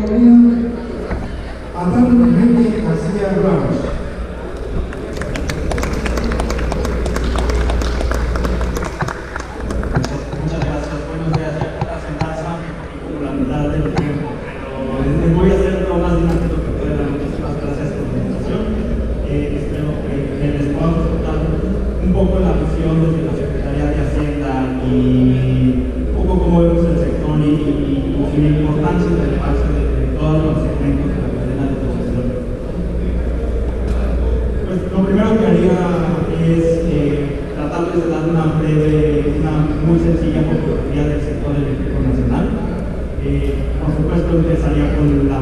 compañía Adán Enrique García Ramos. Muchas gracias. Buenos días. Ya para sentarse, como la mitad del tiempo, pero voy a hacer lo más dinámico que pueda. Muchísimas gracias por la invitación. Espero que les podamos contar un poco la visión desde la Secretaría de Hacienda y un poco cómo vemos el sector y la importancia y relevancia de todos los segmentos de la cadena de producción. Pues lo primero que haría es tratarles de dar una muy sencilla fotografía del sector eléctrico nacional. Por supuesto, empezaría con la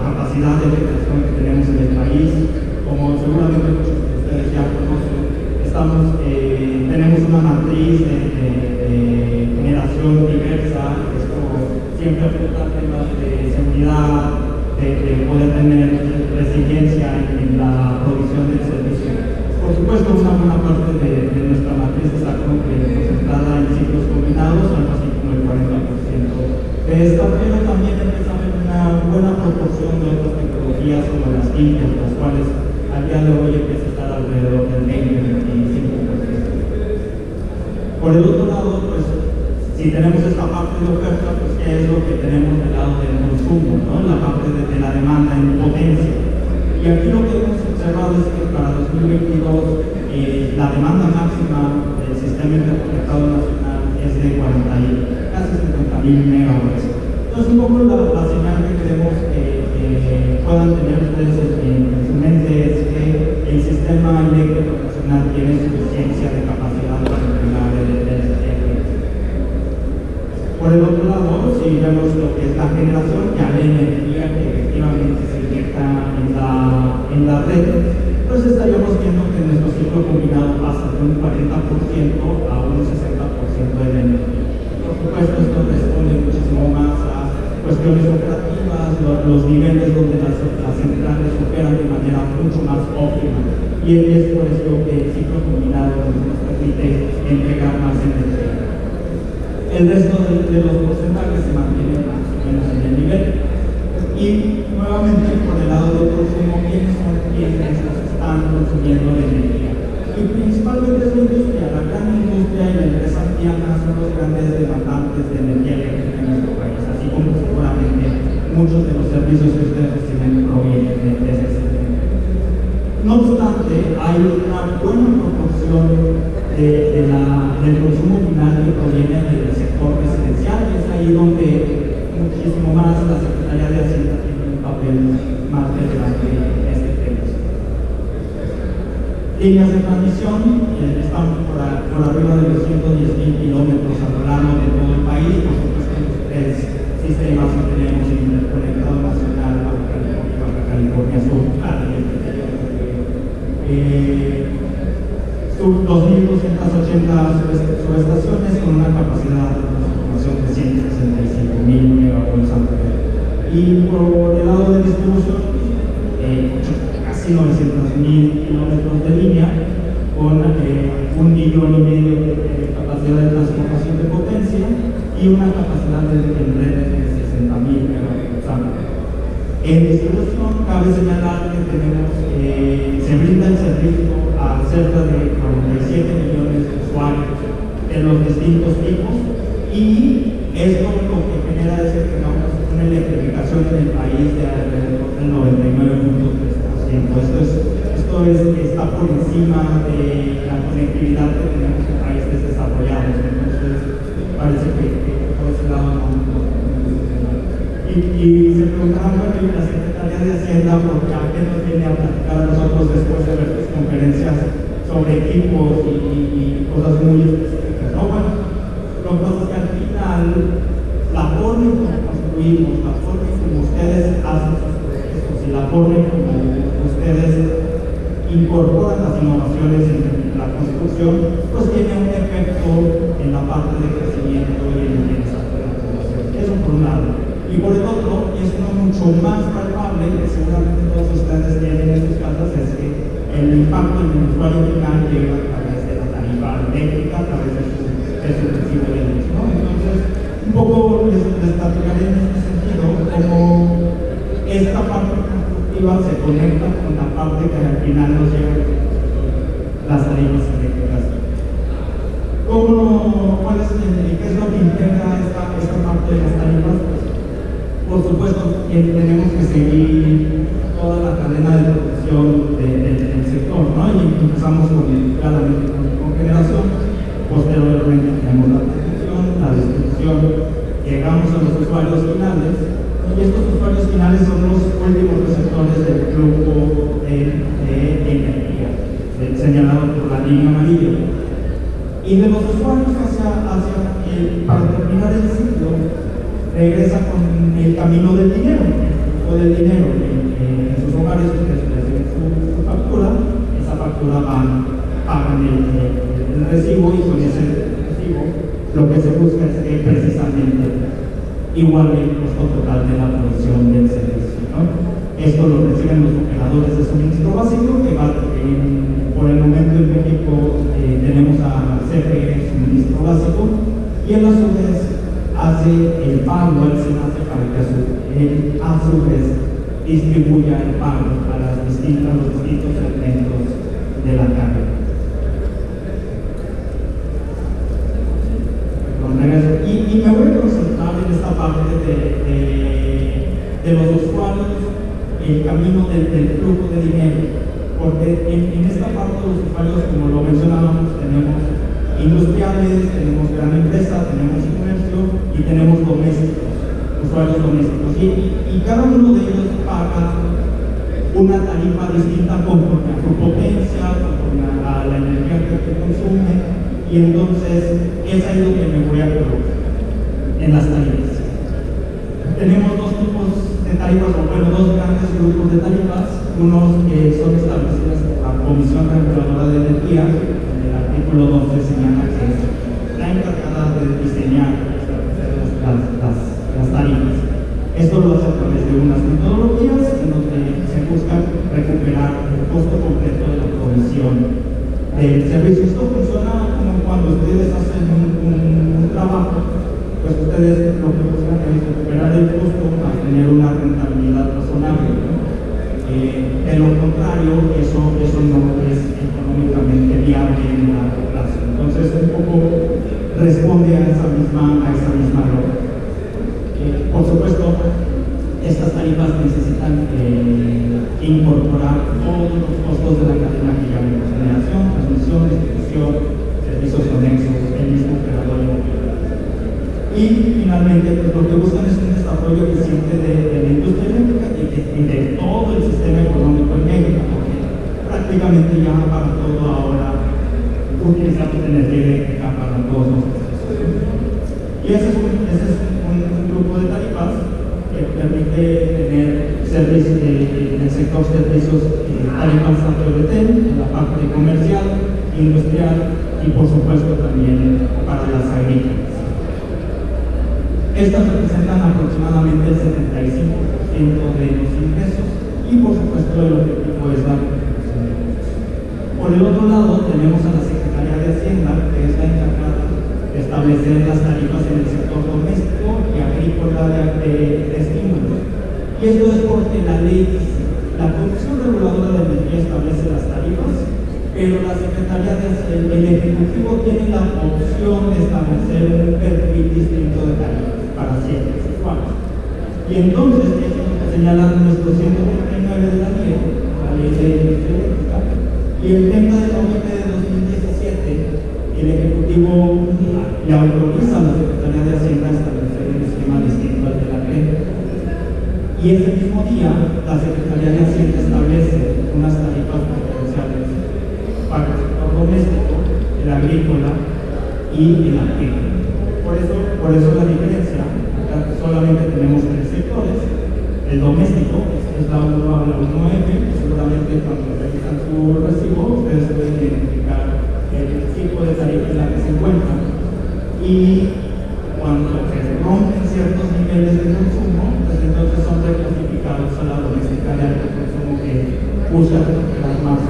capacidad de generación que tenemos en el país. Como seguramente muchos de ustedes ya conocen, tenemos una matriz de generación diversa. Esto siempre apunta a temas de seguridad, de poder tener resiliencia en la provisión del servicio. Por supuesto, una buena parte de nuestra matriz está concentrada en ciclos combinados, algo así como el 40% de esta, pero también empieza a haber una buena proporción de otras tecnologías como las limpias, las cuales al día de hoy empieza a estar alrededor del 20-25%. Por el otro lado, pues, si tenemos esta parte de oferta, pues, ¿qué es lo que tenemos del lado del consumo, ¿no? La parte de la demanda en potencia. Y aquí lo que hemos observado es que para 2022 la demanda máxima del sistema interconectado nacional es de casi 50,000 megawatts. Entonces, un poco la señal que queremos que puedan tener ustedes en su mente es que el sistema eléctrico nacional tiene suficiencia de capacidad para entregar el energía. Por el otro lado, si vemos lo que es la generación, ya la energía que efectivamente se inyecta en la red, pues estaríamos viendo que nuestro ciclo combinado pasa de un 40% a un 60% de la energía. Por supuesto, esto responde muchísimo más a cuestiones operativas, los niveles donde las centrales operan de manera mucho más óptima. Y es por eso que el ciclo combinado nos permite entregar más energía. El resto de los porcentajes se mantienen más o menos en el nivel. Y nuevamente, por el lado del consumo, ¿quiénes son quienes están consumiendo la energía? Y principalmente es la industria, la gran industria y la empresa Diana son los grandes demandantes de energía eléctrica en nuestro país, así como seguramente muchos de los servicios que ustedes reciben provienen de ese segmento. No obstante, hay una buena proporción del consumo final que proviene del sector residencial, y es ahí donde muchísimo más la Secretaría de Hacienda tiene un papel más relevante en este tema. Líneas de transmisión, estamos por arriba de los 110,000 kilómetros a lo largo de todo el país. Por supuesto, los tres sistemas que tenemos en interconectado nacional, Baja California Sur, Sur 2,280 subestaciones con una capacidad de transformación de 165,000 megawatts ampere. Y por el lado de distribución, casi 900,000 kilómetros de línea con 1,5 millones de capacidad de transformación de potencia y una capacidad de redes de 60,000 megawatts ampere. En distribución, cabe señalar que se brinda el servicio a cerca de 47 millones de usuarios de los distintos tipos, y esto lo que genera es que tengamos una electrificación en el país de alrededor del 99.3%. Esto está por encima de la conectividad que tenemos en países desarrollados. Entonces, parece que por ese lado no. Y se preguntarán, bueno, y la Secretaría de Hacienda, ¿por qué nos viene a platicar a nosotros después de ver sus conferencias sobre equipos y cosas muy específicas? No, bueno, lo que pasa es que al final, la forma en cómo construimos, la forma en cómo ustedes hacen sus procesos y la forma en cómo ustedes incorporan las innovaciones en la construcción, pues tiene un efecto en la parte de crecimiento y en el bienestar de la población. Eso por un lado. Y por el otro, y es uno mucho más palpable, que seguramente todos ustedes tienen en sus casas, es que el impacto en el usuario final llega a través de la tarifa eléctrica, a través de su recibo de luz, ¿no? Entonces, un poco les platicaré en este sentido cómo productiva se conecta con la parte que al final nos lleva las tarifas eléctricas. ¿Cuál es qué es lo que integra esta parte de las tarifas? Por supuesto, tenemos que seguir toda la cadena de producción del sector, ¿no? Y empezamos claramente con generación, posteriormente tenemos la producción, la distribución, llegamos a los usuarios finales, y estos usuarios finales son los últimos receptores del flujo de energía, señalado por la línea amarilla. Y de los usuarios para terminar el ciclo, regresa con el camino del dinero, o del dinero en sus hogares, ustedes reciben su factura, esa factura pagan el recibo, y con ese recibo lo que se busca es que precisamente iguale el costo total de la provisión del servicio, ¿no? Esto lo reciben los operadores de suministro básico, que por el momento en México tenemos a CFE Suministro Básico, y él a su vez hace el pago al SENACE para que él a su vez distribuya el pago a los distintos segmentos de la carga. Y me voy a concentrar en esta parte de los usuarios, el camino del flujo de dinero, porque en esta parte de los usuarios, como lo mencionábamos, tenemos industriales, tenemos gran empresa, tenemos comercio y tenemos domésticos, usuarios domésticos, y cada uno de ellos paga una tarifa distinta conforme a su potencia, conforme a la energía que consume, y entonces es ahí donde me voy a colocar en las tarifas. Tenemos dos tipos de tarifas, o bueno, dos grandes grupos de tarifas, unos que son establecidas por la Comisión Reguladora de Energía, donde el artículo 12 señala que es la encargada de diseñar y establecer las tarifas. Esto lo hace a través de unas metodologías en donde se busca recuperar el costo completo de la provisión del servicio. Esto funciona como cuando ustedes hacen un trabajo, pues ustedes lo que buscan es recuperar el costo para tener una rentabilidad razonable, ¿no? De lo contrario, eso no es económicamente viable en largo plazo. Entonces, un poco responde a esa misma lógica. Por supuesto, estas tarifas necesitan incorporar todos los costos de la cadena que llamamos generación, transmisión, distribución, servicios conexos, el mismo operador inmobiliario. Y finalmente, pues, lo que buscan es un desarrollo eficiente de la industria eléctrica y de todo el sistema económico en México, porque prácticamente ya para todo ahora utilizamos energía eléctrica para todos los procesos. Y ese es un grupo de tarifas que permite tener servicios en el sector servicios, tarifas a TODT, en la parte comercial, industrial y por supuesto también para las agrícolas. Estas representan aproximadamente el 75% de los ingresos y por supuesto el objetivo es la reducción de costos. Por el otro lado tenemos a la Secretaría de Hacienda, que es la encargada de establecer las tarifas en el sector doméstico y agrícola de estímulos. Y esto es porque la ley dice, la Comisión Reguladora de Energía establece las tarifas, pero la Secretaría el Ejecutivo tiene la opción de establecer un perfil distinto de tarifas para ciertos usuarios. Y entonces, eso es lo que señala nuestro 139 de la ley de energía eléctrica, y el 30 de noviembre de 2017, el Ejecutivo le autoriza a la Secretaría de Hacienda a establecer un esquema distinto al de la ley. Y ese mismo día, la Secretaría de Hacienda establece unas tarifas preferenciales para el sector doméstico, el agrícola y el agrícola. Por eso la diferencia, acá solamente tenemos tres sectores. El doméstico es la 1A a la 1F, seguramente cuando revisan su recibo, ustedes pueden identificar el tipo de tarifa en la que se encuentran. Y cuando se rompen ciertos niveles de consumo, pues entonces son reclasificados a la doméstica de alto consumo que usa las más.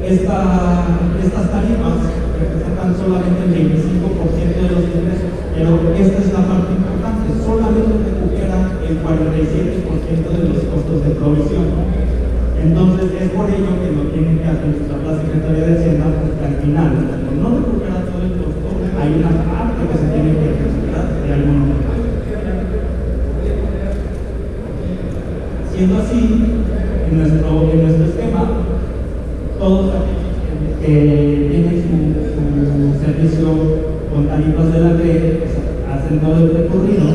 Estas tarifas representan solamente el 25% de los ingresos, pero esta es la parte importante, solamente recuperan el 45% Siendo así, en nuestro esquema, todos aquellos que tienen su servicio con tarifas de la red hacen todo el recorrido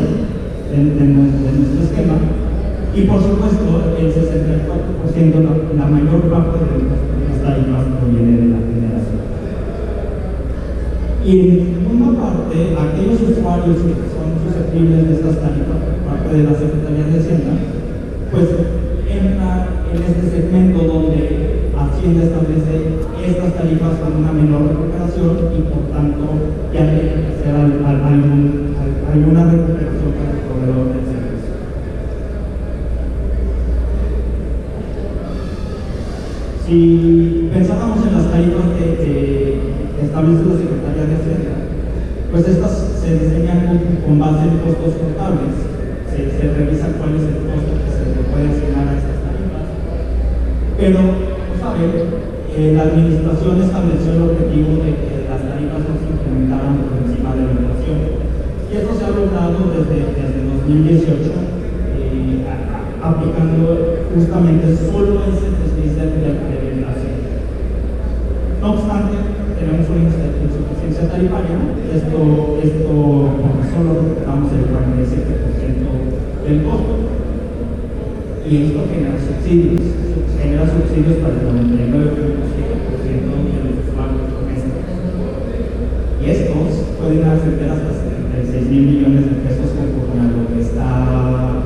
de nuestro esquema, y por supuesto el 64%, la mayor parte de las tarifas proviene de la generación. Y en segunda parte, aquellos usuarios que son susceptibles de estas tarifas por parte de la Secretaría de Hacienda, pues entra en este segmento donde Hacienda establece estas tarifas con una menor recuperación y por tanto ya tiene que hacer alguna recuperación para el proveedor del servicio. Si pensáramos en las tarifas que establece la Secretaría de Hacienda, pues estas se diseñan con base en costos contables. Se revisa cuál es el costo que se le puede asignar a estas tarifas, pero, como saben, la administración estableció el objetivo de que las tarifas no se incrementaran por encima de la inflación, y esto se ha logrado desde 2018, aplicando justamente solo ese desliz de la inflación. No obstante, tenemos una insuficiencia tarifaria, esto solo recuperamos el 47% del costo, y esto genera subsidios para el 99.7% de los usuarios domésticos, y estos pueden ascender hasta 76 mil millones de pesos conforme a lo que está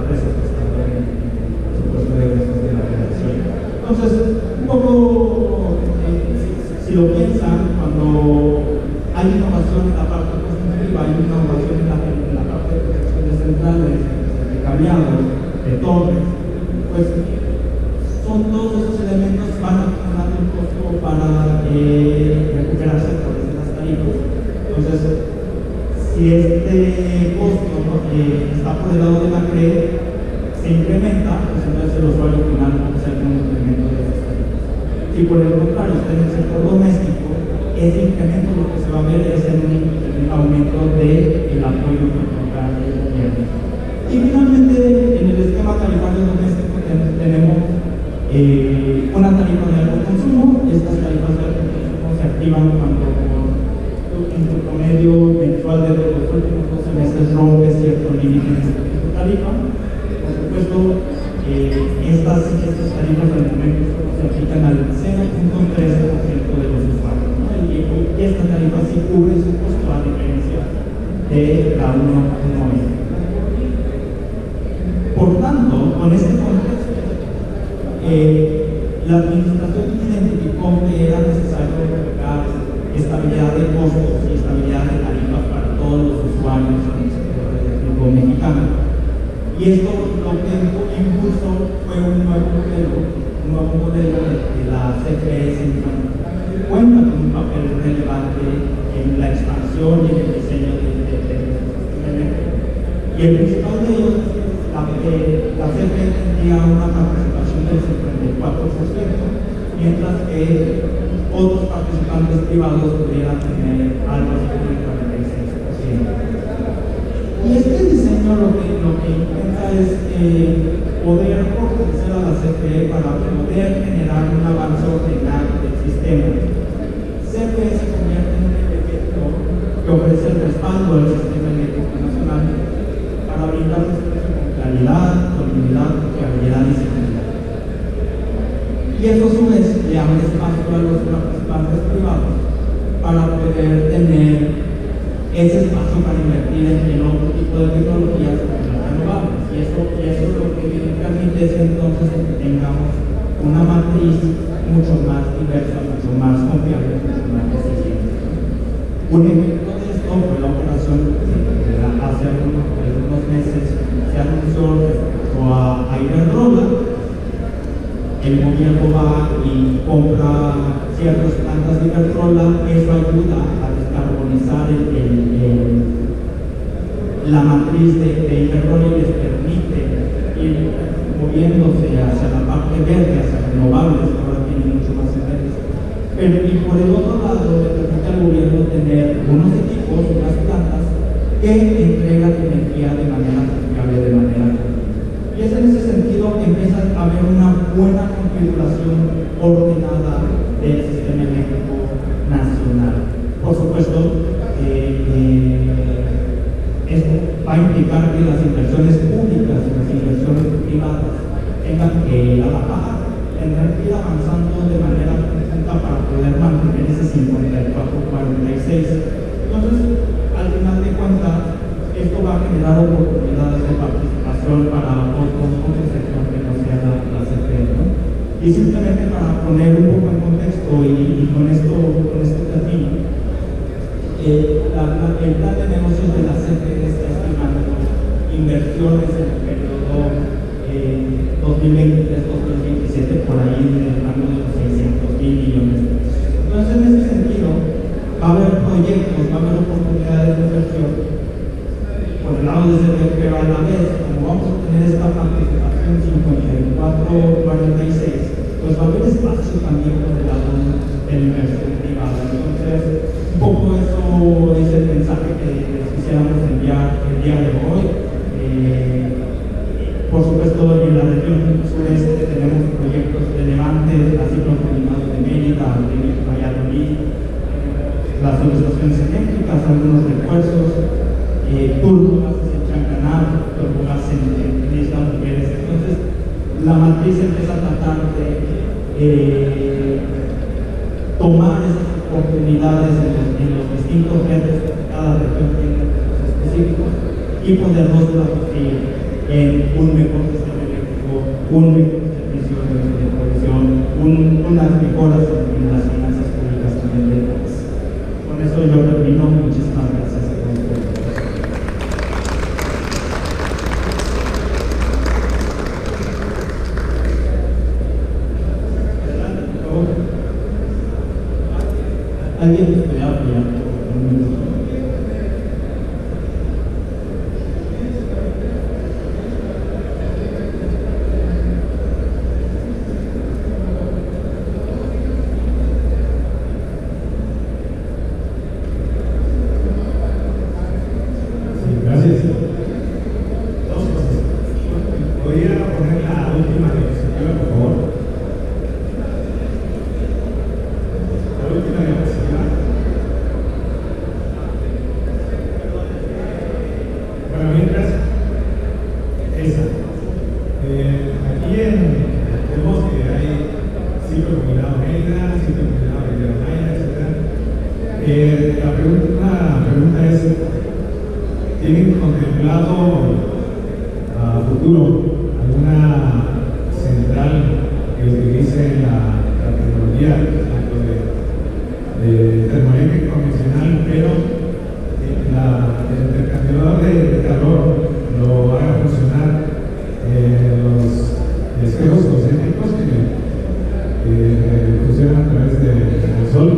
presupuestado en el presupuesto de egresos de la Federación. Entonces, un poco, si lo piensan, cuando hay innovación en la parte constructiva, hay innovación en la parte de protección de centrales, de cableado, de torres, pues son todos esos elementos que van a generar un costo para recuperarse a través de las tarifas. Entonces, si este costo está por el lado de la red, se incrementa, pues entonces el usuario final va a hacer un incremento de las tarifas. Si por el contrario está en el sector doméstico, ese incremento lo que se va a ver es en un aumento del apoyo que otorga el gobierno. Y finalmente, en el esquema tarifario doméstico tenemos una tarifa de alto consumo. Estas tarifas de alto consumo se activan cuando en tu promedio mensual de los últimos 12 meses rompe cierto límite de tu tarifa. Por supuesto, estas tarifas al momento solo se aplican al 0.13% de los usuarios, ¿no? Y esta tarifa sí cubre su costo a diferencia de la 1.1. Por tanto, con este contexto, la administración identificó que era necesario lograr estabilidad de costos y estabilidad de tarifas para todos los usuarios en el sector eléctrico mexicano. Y esto lo que impulsó fue un nuevo modelo de la CFE cuenta con un papel relevante en la expansión y en el diseño de y el principal de ellos es la CFE tendría una participación del 54%, mientras que otros participantes privados pudieran tener algo así como el 46%. Y este diseño lo que intenta es poder fortalecer a la CFE para poder generar un avance ordenado del sistema. CFE se convierte en un elemento que ofrece el respaldo al sistema eléctrico nacional para brindar un servicio con claridad, continuidad, fiabilidad y seguridad. Y eso a su vez le abre espacio a los participantes privados para poder tener ese espacio para invertir en otro tipo de tecnologías renovables. Y eso lo que permite es entonces que tengamos una matriz mucho más diversa, mucho más confiable, mucho más eficiente. Un ejemplo de esto fue la operación que hace algunos meses se anunció respecto a Iberdrola. El gobierno va y compra ciertas plantas de Iberdrola, eso ayuda a descarbonizar la matriz de Iberdrola y les permite ir moviéndose hacia la parte verde, hacia renovables, que ahora tienen mucho más efectos. Pero y por el otro lado, le permite al gobierno tener unos equipos, unas plantas que entregan energía de manera confiable, de manera continua. Y es en ese sentido que empiezan evitar que las inversiones públicas y las inversiones privadas tengan que ir a la baja, tendrán que ir avanzando de manera conjunta para poder mantener ese 54-46. Entonces, al final de cuentas, esto va a generar oportunidades de participación para otro sector que no sea la CFE, ¿no? Y simplemente para poner un poco en contexto y con esto termino, el plan de negocios de la CFE está estimando inversiones en el periodo 2023-2027 por ahí en el rango de los 600 mil millones de pesos. Entonces, en ese sentido, va a haber proyectos, va a haber oportunidades de inversión por el lado de CFE, pero a la vez, como vamos a tener esta participación 54-46, pues va a haber espacio también por el lado de la inversión privada. Entonces, un poco eso es el mensaje que les quisiéramos enviar el día de hoy. Por supuesto, en la región sureste tenemos proyectos relevantes, la ciclo combinado de Mérida, de Valladolid, las subestaciones eléctricas, algunos refuerzos, turbogases en Chancanar, turbogases en Isla Mujeres. Entonces, la matriz empieza a tratar de tomar esas oportunidades en los distintos retos que cada región tiene específicos y poderlos traducir en un mejor sistema eléctrico, un mejor servicio de provisión, unas mejoras en las finanzas públicas también del país. Con eso yo termino. Muchísimas gracias a todos. ¿Alguien me puede apoyar? La pregunta es, ¿tienen contemplado a futuro alguna central que utilice la tecnología tanto de termoeléctrica convencional, pero el intercambiador de calor lo haga funcionar los espejos concéntricos que funcionan a través del sol?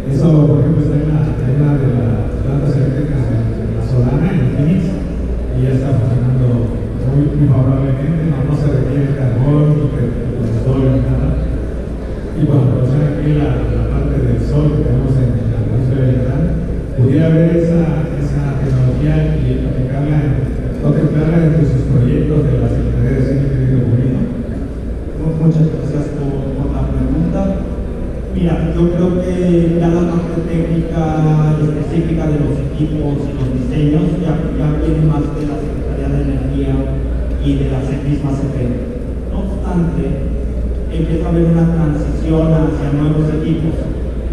Eso, por ejemplo, está en una de las plantas eléctricas en la Solana, en Phoenix, y ya está funcionando muy favorablemente. No se requiere carbón, ni sol, ni nada. Y bueno, pues aquí la parte del sol que tenemos en la península de Yucatán, pudiera haber esa tecnología y contemplarla entre sus proyectos de la Secretaría de Ciencia y Tecnología. Muchas gracias por la pregunta. Mira, yo creo que ya la parte técnica específica de los equipos y los diseños ya viene más de la Secretaría de Energía y de la misma CFE. No obstante, empieza a haber una transición hacia nuevos equipos.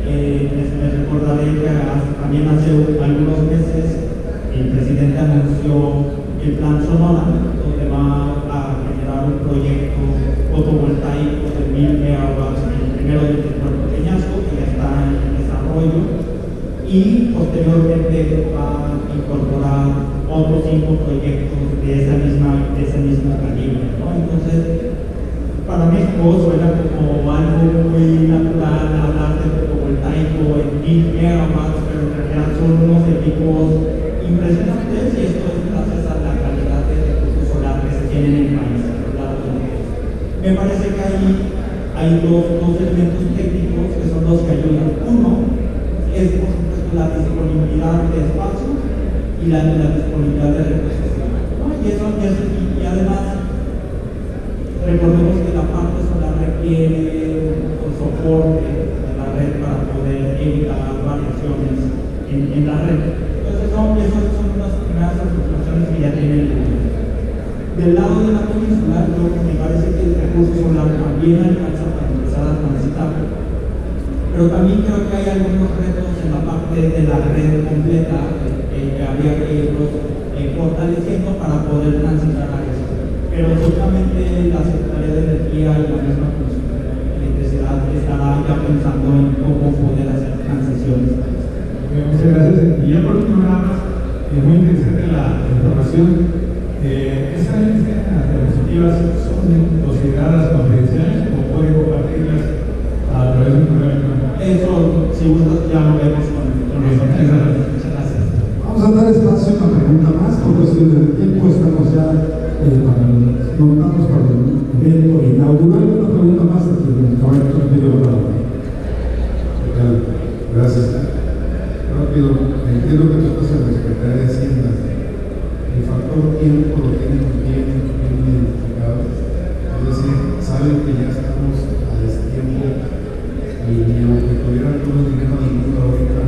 Les recordaré que también hace algunos meses el presidente anunció el plan Sonora, donde va a generar un proyecto fotovoltaico de 1000 megawatts, el primero del Puerto Peñasco, que ya está en desarrollo, y posteriormente va a incorporar otros 5 proyectos de ese mismo calibre, ¿no? Entonces, para México suena como algo muy natural hablar de fotovoltaico en 1000 megawatts, pero en realidad son unos equipos impresionantes, y esto es gracias a la calidad de recursos solar que se tienen en el país. Me parece que hay dos elementos técnicos que son los que ayudan. Uno es, por supuesto, la disponibilidad de espacio y la disponibilidad de recursos humanos, ¿no? Y además, recordemos que la parte solar requiere un soporte de la red para poder evitar variaciones en la red. Entonces, esos son son las primeras aproximaciones que ya tiene el gobierno. Del lado de la península, me parece que el recurso solar también alcanza para empezar a transitar, pero también creo que hay algunos retos en la parte de la red completa que habría que irlos fortaleciendo para poder transitar a eso. Pero seguramente la Secretaría de Energía y la misma Comisión de Electricidad estará ya pensando en cómo poder hacer transiciones. Muchas gracias. Y ya por último, nada más, muy interesante la información. ¿Esas diapositivas son consideradas confidenciales o pueden compartirlas a través de un correo electrónico? Eso, si gustas, ya lo vemos con nosotros. Muchas gracias. Vamos a dar espacio a una pregunta más, por cuestión del tiempo, estamos ya montamos para el evento inaugural. Una pregunta más, el caballero pidió la palabra. Gracias. Rápido, entiendo que tú estás en la Secretaría de Hacienda. El factor tiempo lo tienen bien identificado. Es decir, saben que ya estamos a destiempo y ni aunque tuvieran todo el dinero del mundo ahorita,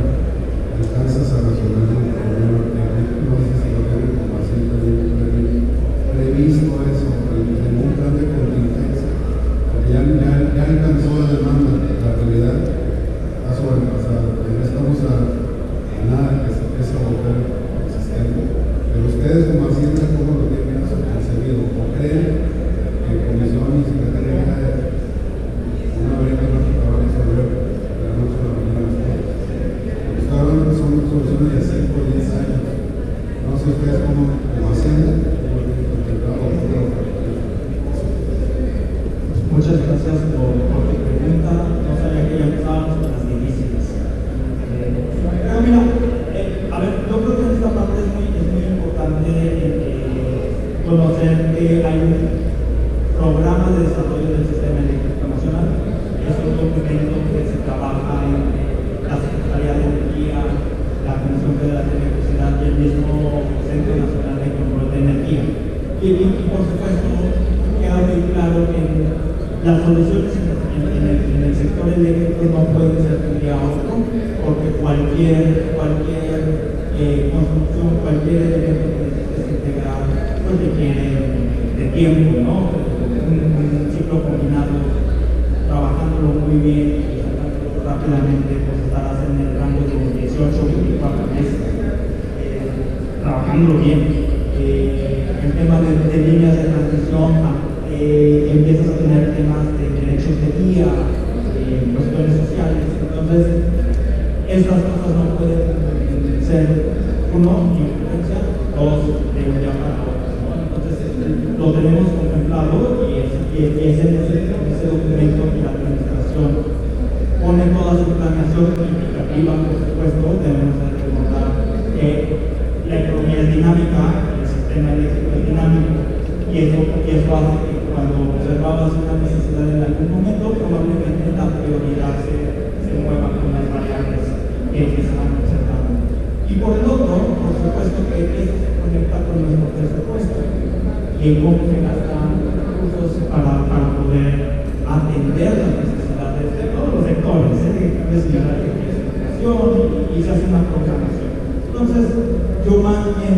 alcanzas a resolver el problema técnico. No sé si lo tienen como Hacienda previsto eso, en un plan de contingencia. Porque ya alcanzó la demanda, la realidad ha sobrepasado. Ya estamos a nada que se empiece a volver el sistema. Pero ustedes como Hacienda, ¿cómo lo tienen concebido? ¿O creen que Comisión y Secretaría de una brecha mágica va a resolver de la noche a la mañana? Porque está hablando que son soluciones de 5 o 10 años. No sé ustedes como Hacienda, cómo lo tienen contemplado. Muchas gracias por tu pregunta. No sabía que ya empezábamos con las difíciles. Pero mira, a ver, yo creo que en esta parte es muy importante conocer que hay un programa de desarrollo del sistema eléctrico nacional. Es un documento que se trabaja en la Secretaría de Energía, la Comisión Federal de Electricidad y el mismo Centro Nacional de Control de Energía. Y por supuesto, queda muy claro que las soluciones en el sector eléctrico no pueden ser de un día a otro, porque cualquier construcción, cualquier elemento que necesites integrar, pues requiere de tiempo, ¿no? Un ciclo combinado, trabajándolo muy bien y sacándolo rápidamente, pues estarás en el rango de 18 o 24 meses, trabajándolo bien. El tema de líneas de transmisión, empiezas a tener temas de derechos de vía, cuestiones sociales. Entonces, estas cosas no pueden ser, uno, ni ocurrencia, dos, de un día para otro, ¿no? Entonces, lo tenemos contemplado y es en ese documento que la administración pone toda su planeación significativa. Por supuesto, debemos de recordar que la economía es dinámica, el sistema eléctrico es dinámico, y eso hace que cuando observabas una necesidad en algún momento, probablemente la prioridad se mueva con las variables que se están observando. Y por el otro, por supuesto que eso se conecta con nuestro presupuesto y en cómo se gastan recursos para poder atender las necesidades de todos los sectores, y se hace una programación. Entonces, yo más bien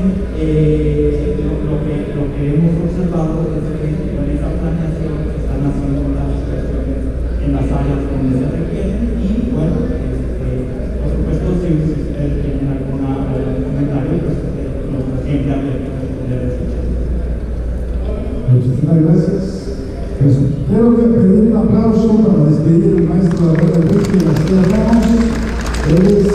lo que hemos observado es que con esa planeación se están haciendo las inversiones en las áreas donde se requieren y bueno, por supuesto si ustedes tienen algún comentario, pues los siempre abiertos a poder escuchar. Muchísimas gracias. Pues, quiero pedir un aplauso para despedir al maestro de la García Ramos. Él es